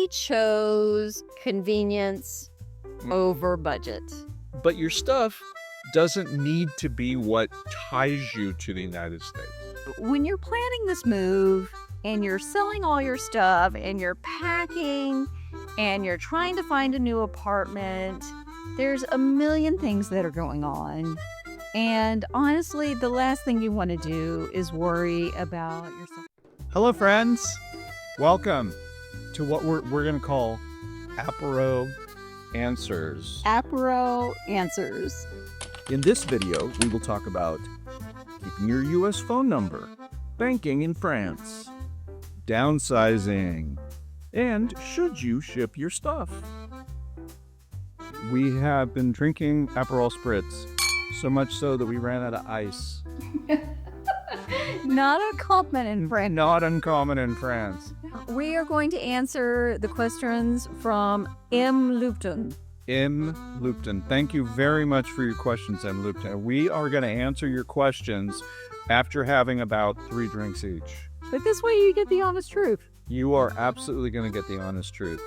we chose convenience over budget. But your stuff doesn't need to be what ties you to the United States. When you're planning this move and you're selling all your stuff and you're packing and you're trying to find a new apartment, there's a million things that are going on. And honestly, the last thing you want to do is worry about yourself. Hello, friends. Welcome to what we're going to call Apero Answers. Apero Answers. In this video, we will talk about keeping your U.S. phone number, banking in France, downsizing, and should you ship your stuff. We have been drinking Aperol Spritz, so much so that we ran out of ice. Not uncommon in France. Not uncommon in France. We are going to answer the questions from M. Lupton. M. Lupton. Thank you very much for your questions, M. Lupton. We are going to answer your questions after having about 3 drinks each. But this way you get the honest truth. You are absolutely going to get the honest truth.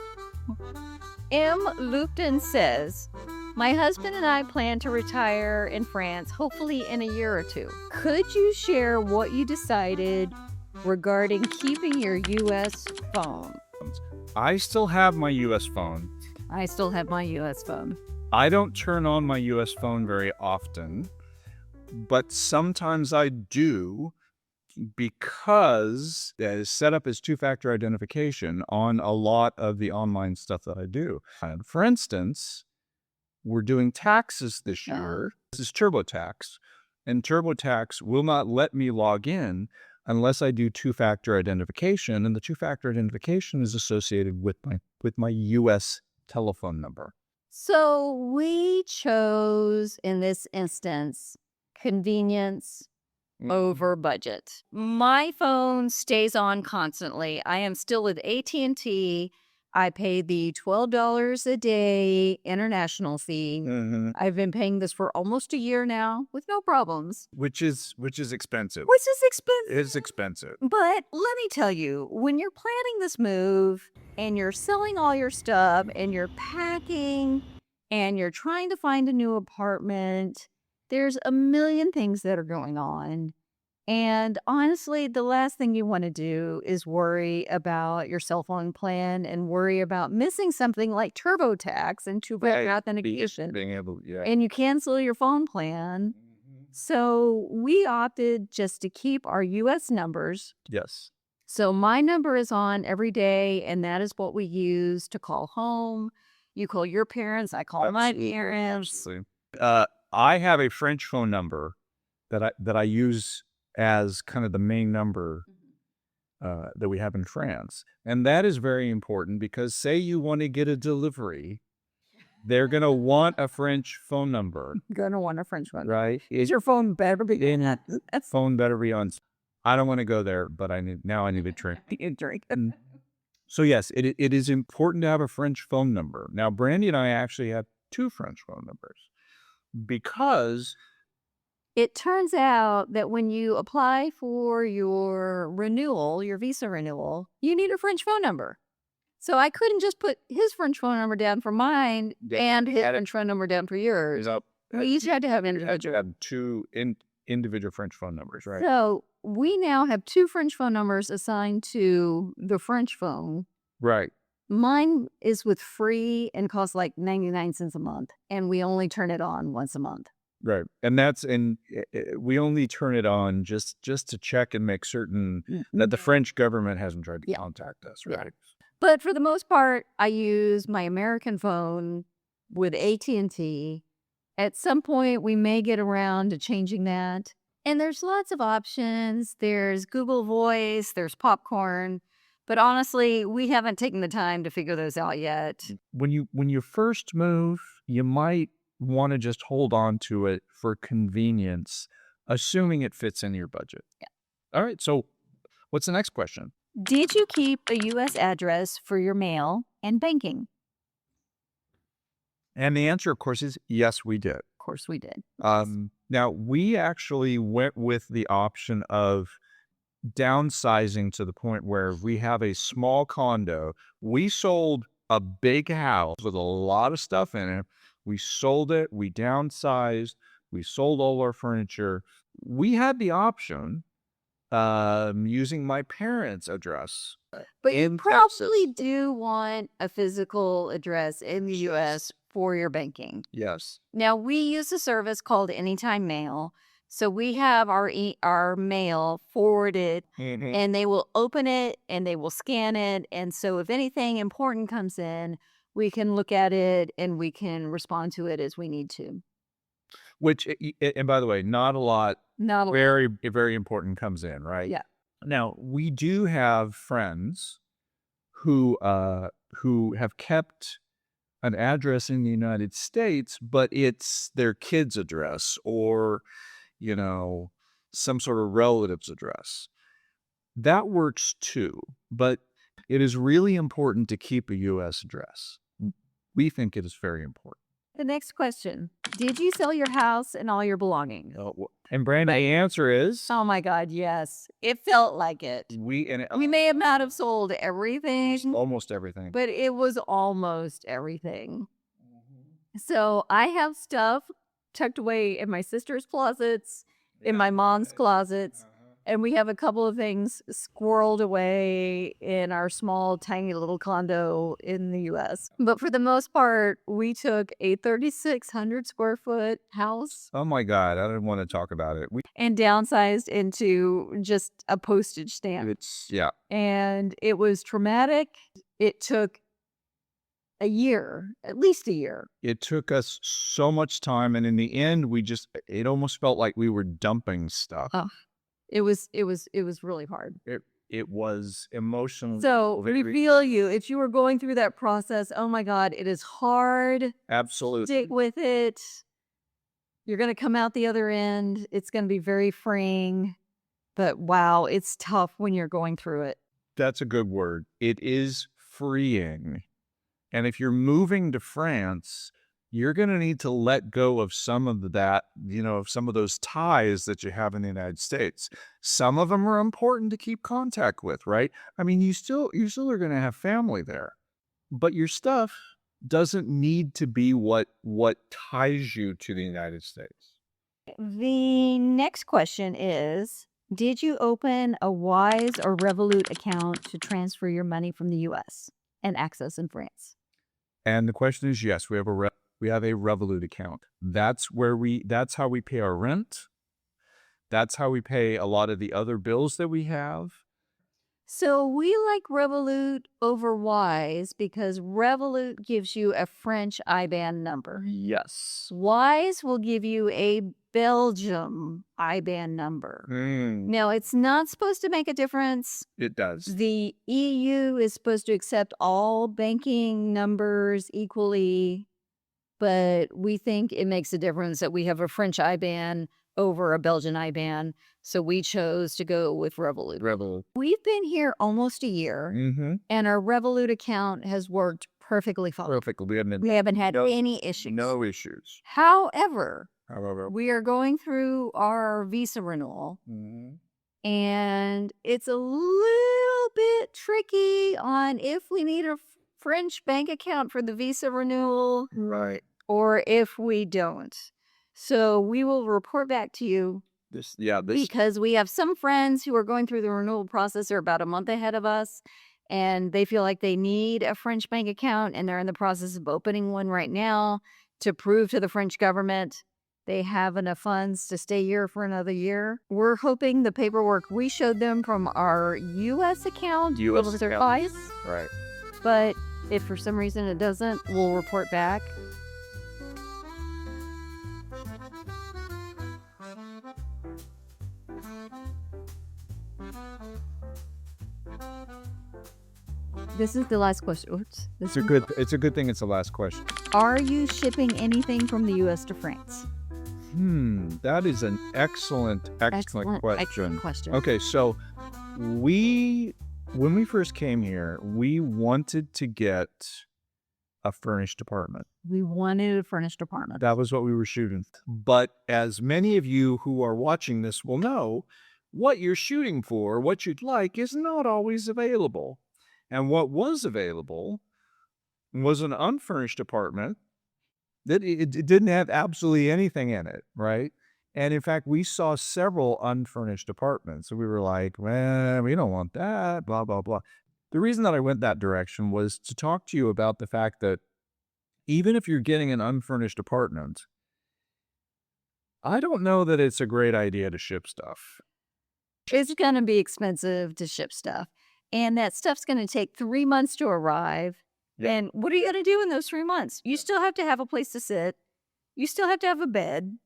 M. Lupton says, my husband and I plan to retire in France, hopefully in a year or 2. Could you share what you decided regarding keeping your U.S. phone? I still have my U.S. phone. I still have my U.S. phone. I don't turn on my U.S. phone very often, but sometimes I do because it is set up as 2-factor identification on a lot of the online stuff that I do. And for instance, we're doing taxes this year. This is TurboTax, and TurboTax will not let me log in unless I do 2-factor identification, and the 2-factor identification is associated with my U.S. telephone number. So we chose, in this instance, convenience over budget. My phone stays on constantly. I am still with AT&T. I pay the $12 a day international fee. I've been paying this for almost a year now with no problems. Which is expensive. Which is expensive. It's expensive. But let me tell you, when you're planning this move and you're selling all your stuff and you're packing and you're trying to find a new apartment, there's a million things that are going on. And honestly, the last thing you want to do is worry about your cell phone plan and worry about missing something like TurboTax and 2-factor authentication. Being able, And you cancel your phone plan. So we opted just to keep our U.S. numbers. Yes. So my number is on every day, and that is what we use to call home. You call your parents, I call my parents. I have a French phone number that I use as kind of the main number that we have in France. And that is very important because say you want to get a delivery, they're going to want a French phone number. Going to want a French phone. Right. Your phone better be in that. Phone better be on. I don't want to go there, but I need a drink. So yes, it is important to have a French phone number. Now, Brandy and I actually have 2 French phone numbers because it turns out that when you apply for your renewal, your visa renewal, you need a French phone number. So I couldn't just put his French phone number down for mine and his French phone number down for yours. We each had to have individual. Have 2 individual French phone numbers, right? So we now have 2 French phone numbers assigned to the French phone. Right. Mine is with free and costs like 99 cents a month, and we only turn it on once a month. Right. And we only turn it on just to check and make certain that the French government hasn't tried to contact us, right? Yeah. But for the most part, I use my American phone with AT&T. At some point, we may get around to changing that. And there's lots of options. There's Google Voice, there's Popcorn. But honestly, we haven't taken the time to figure those out yet. When you first move, you might want to just hold on to it for convenience, assuming it fits in your budget. Yeah. All right. So what's the next question? Did you keep a U.S. address for your mail and banking? And the answer, of course, is yes, we did. Of course we did. Now, we actually went with the option of downsizing to the point where we have a small condo. We sold a big house with a lot of stuff in it. We sold it, we downsized, we sold all our furniture. We had the option using my parents' address. But you in probably Texas. do want a physical address in the US for your banking. Yes. Now, we use a service called Anytime Mail. So we have our mail forwarded, and they will open it and they will scan it. And so if anything important comes in, we can look at it and we can respond to it as we need to. Which, and by the way, not a lot, Not a very, very important comes in, right? Yeah. Now, we do have friends who have kept an address in the United States, but it's their kid's address or, some sort of relative's address. That works too, but it is really important to keep a U.S. address. We think it is very important. The next question. Did you sell your house and all your belongings? And Brandon, the answer is Oh my God, yes. It felt like it. We may have not have sold everything, almost everything. but it was almost everything. So I have stuff tucked away in my sister's closets, in my mom's closets, and we have a couple of things squirreled away in our small, tiny little condo in the US. But for the most part, we took a 3,600 square foot house. Oh my God, I didn't want to talk about it. And downsized into just a postage stamp. Yeah. And it was traumatic. It took a year, at least a year. It took us so much time, and in the end, it almost felt like we were dumping stuff. Oh, it was really hard. It was emotional. So we feel you. If you were going through that process, oh my God, it is hard. Absolutely. Stick with it. You're going to come out the other end. It's going to be very freeing. But wow, it's tough when you're going through it. That's a good word. It is freeing. And if you're moving to France, you're going to need to let go of some of that, some of those ties that you have in the United States. Some of them are important to keep contact with, right? I mean, you still are going to have family there, but your stuff doesn't need to be what ties you to the United States. The next question is, did you open a Wise or Revolut account to transfer your money from the US and access in France? And the question is, yes, we have a Revolut account. That's how we pay our rent. That's how we pay a lot of the other bills that we have. So we like Revolut over Wise because Revolut gives you a French IBAN number. Yes. Wise will give you a Belgium IBAN number. Now, it's not supposed to make a difference. It does. The EU is supposed to accept all banking numbers equally, but we think it makes a difference that we have a French IBAN over a Belgian IBAN, so we chose to go with Revolut. We've been here almost a year, and our Revolut account has worked perfectly fine. Perfectly. We haven't had any issues. No issues. However, we are going through our visa renewal, and it's a little bit tricky on if we need a French bank account for the visa renewal, right, or if we don't. So we will report back to you. Because we have some friends who are going through the renewal process. They're about a month ahead of us, and they feel like they need a French bank account, and they're in the process of opening one right now to prove to the French government they have enough funds to stay here for another year. We're hoping the paperwork we showed them from our U.S. account will suffice. Right. But if for some reason it doesn't, we'll report back. This is the last question. Oops. It's a good thing it's the last question. Are you shipping anything from the U.S. to France? That is an excellent question. Excellent question. Okay, so when we first came here, we wanted to get a furnished apartment. We wanted a furnished apartment. That was what we were shooting. But as many of you who are watching this will know, what you're shooting for, what you'd like, is not always available. And what was available was an unfurnished apartment that it didn't have absolutely anything in it, right? And in fact, we saw several unfurnished apartments. So we were like, well, we don't want that, blah, blah, blah. The reason that I went that direction was to talk to you about the fact that even if you're getting an unfurnished apartment, I don't know that it's a great idea to ship stuff. It's going to be expensive to ship stuff. And that stuff's going to take 3 months to arrive. Yeah. And what are you going to do in those 3 months? You still have to have a place to sit. You still have to have a bed.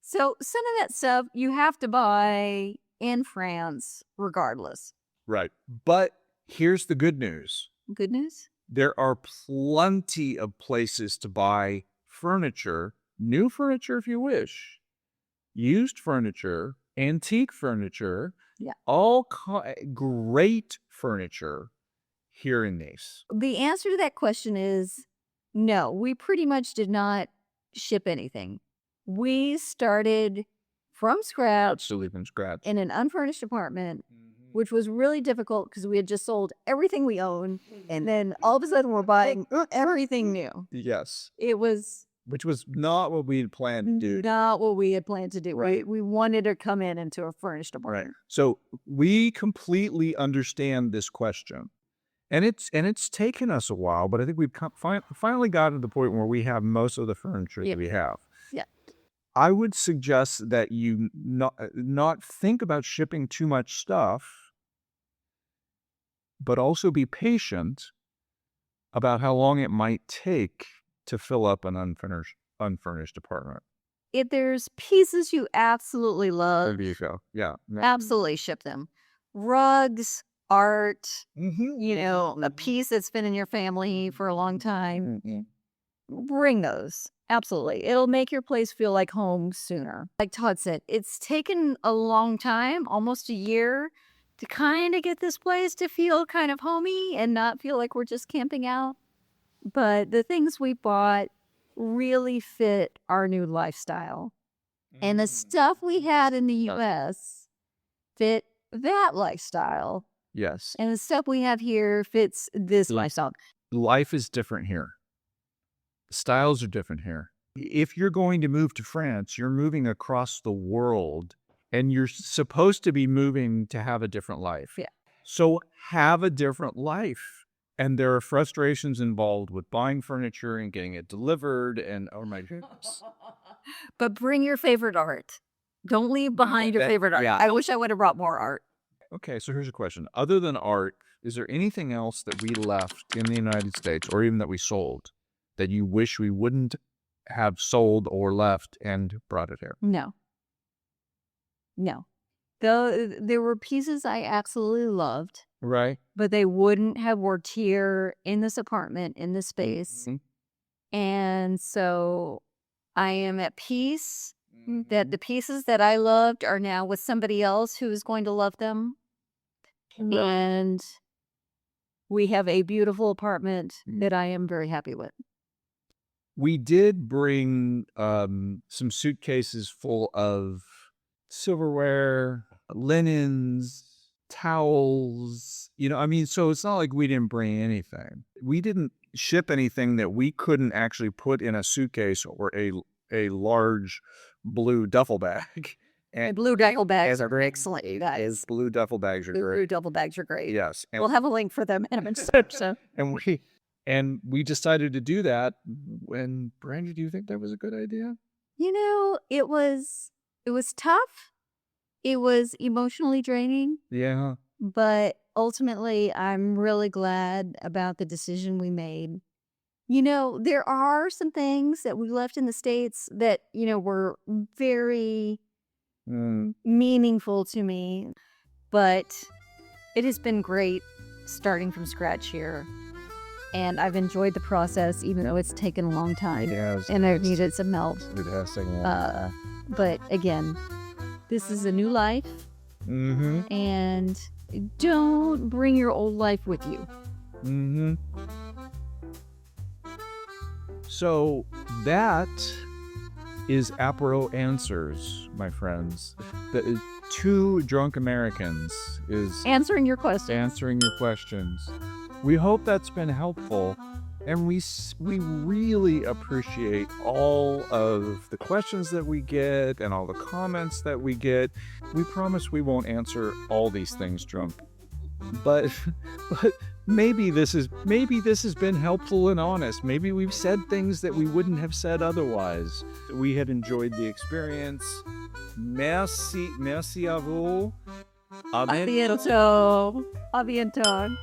So some of that stuff you have to buy in France regardless. Right. But here's the good news. Good news? There are plenty of places to buy furniture, new furniture if you wish, used furniture, antique furniture, Yeah. all great furniture here in Nice. The answer to that question is no. We pretty much did not ship anything. We started from scratch Absolutely from scratch. in an unfurnished apartment, which was really difficult because we had just sold everything we owned. And then all of a sudden we're buying everything new. Yes. It was Which was not what we had planned to do. not what we had planned to do. Right. We wanted to come into a furnished apartment. Right. So we completely understand this question. And it's taken us a while, but I think we've finally gotten to the point where we have most of the furniture Yeah. that we have. Yeah. I would suggest that you not think about shipping too much stuff, but also be patient about how long it might take to fill up an unfurnished apartment. If there's pieces you absolutely love, There you go. Yeah. absolutely ship them. Rugs, art, Mm-hmm. a piece that's been in your family for a long time. Bring those. Absolutely. It'll make your place feel like home sooner. Like Todd said, it's taken a long time, almost a year, to kind of get this place to feel kind of homey and not feel like we're just camping out. But the things we bought really fit our new lifestyle. And the stuff we had in the US fit that lifestyle. Yes. And the stuff we have here fits this lifestyle. Life is different here. Styles are different here. If you're going to move to France, you're moving across the world and you're supposed to be moving to have a different life. Yeah. So have a different life. And there are frustrations involved with buying furniture and getting it delivered and oh my goodness. But bring your favorite art. Don't leave behind your favorite art. Yeah. I wish I would have brought more art. Okay, so here's a question. Other than art, is there anything else that we left in the United States or even that we sold that you wish we wouldn't have sold or left and brought it here? No. Though there were pieces I absolutely loved, Right. but they wouldn't have worked here in this apartment, in this space. And so I am at peace that the pieces that I loved are now with somebody else who is going to love them. And we have a beautiful apartment that I am very happy with. We did bring some suitcases full of silverware, linens, towels, so it's not like we didn't bring anything. We didn't ship anything that we couldn't actually put in a suitcase or a large blue duffel bag. And blue duffel bags are excellent, you guys. Blue duffel bags are great. Blue duffel bags are great. Yes. We'll have a link for them in a minute. So. And we decided to do that. When Brandy, do you think that was a good idea? It was tough. It was emotionally draining. Yeah. But ultimately, I'm really glad about the decision we made. There are some things that we left in the States that, were very meaningful to me. But it has been great starting from scratch here. And I've enjoyed the process, even though it's taken a long time. Yes. And I've needed some help. It has taken a long But again, this is a new life. Mm-hmm. And don't bring your old life with you. Mm-hmm. So that is Apero Answers, my friends. Two Drunk Americans is Answering your question. answering your questions. We hope that's been helpful, and we really appreciate all of the questions that we get and all the comments that we get. We promise we won't answer all these things drunk, but maybe this has been helpful and honest. Maybe we've said things that we wouldn't have said otherwise. We have enjoyed the experience. Merci à vous. A bientôt. A bientôt.